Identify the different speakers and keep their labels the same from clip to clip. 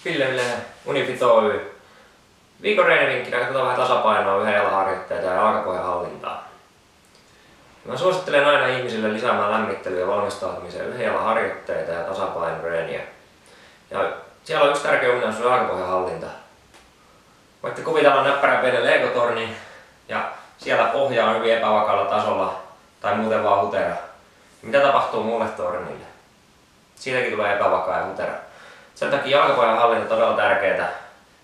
Speaker 1: Ville Unifit Oy. Viikon reenivinkkinä katsotaan vähän tasapainoa, yhden jalan harjoitteita ja jalkapohjan hallintaa. Mä suosittelen aina ihmisille lisäämään lämmittelyä ja valmistautumiseen yhden jalan harjoitteita ja tasapainoreeniä. Ja siellä on yksi tärkeä ominaisuus jalkapohjan hallinta. Voitte kuvitella näppärän pienen Lego-tornin ja siellä pohja on hyvin epävakaalla tasolla tai muuten vaan hutera. Mitä tapahtuu muulle tornille? Siitäkin tulee epävakaa ja hutera. Sen takia jalkapohjan hallinta on todella tärkeää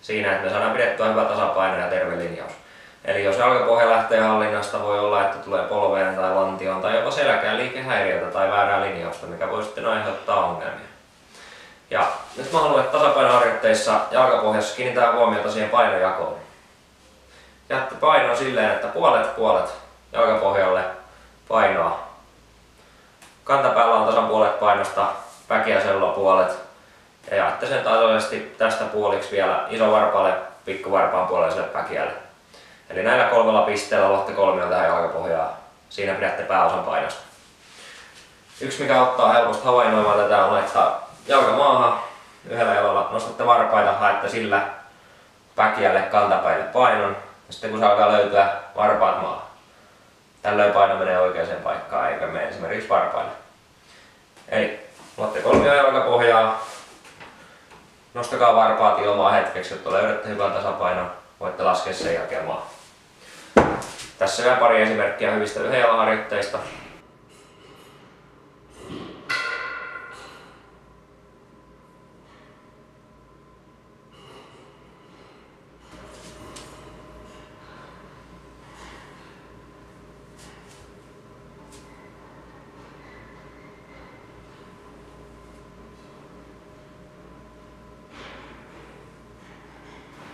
Speaker 1: siinä, että me saadaan pidettyä hyvä tasapaino ja terve linjaus. Eli jos jalkapohja lähtee hallinnasta, voi olla, että tulee polveen tai lantioon tai jopa selkään liikehäiriötä tai väärää linjausta, mikä voi sitten aiheuttaa ongelmia. Ja nyt mä haluan, että tasapainoharjoitteissa jalkapohjassa kiinnitetään huomiota siihen painojakoon. Jätte painoa silleen, että puolet jalkapohjalle painoa. Kantapäällä on tasan puolet painosta, päki ja sello puolet. Ja jaatte sen tasaisesti tästä puoliksi vielä iso varpaalle, pikku varpaan puolelle päkiälle. Eli näillä 3 pisteellä luotte 3 tähän jalkapohjaan. Siinä pidätte pääosan painosta. Yksi mikä auttaa helposti havainnoimaan tätä on laittaa jalka maahan. Yhdellä jalalla nostatte varpaita, haette sillä päkiälle kantapäille painon. Ja sitten kun se alkaa löytyä, varpaat maahan. Tällöin paino menee oikeaan paikkaan eikä mene esimerkiksi varpaille. Eli luotte 3 jalkapohjaa. Nostakaa varpaat ilmaa hetkeksi, jotta löydätte hyvän tasapainon. Voitte laskea sen jälkeen maahan. Tässä vielä pari esimerkkiä hyvistä yhden jalan harjoitteista.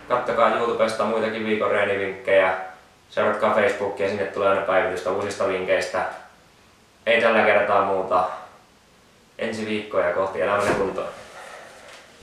Speaker 1: Kattokaa YouTubesta muitakin viikon reenivinkkejä. Seuratkaa Facebookia, sinne tulee aina päivitystä uusista vinkkeistä. Ei tällä kertaa muuta. Ensi viikkoja kohti elämän kuntoon.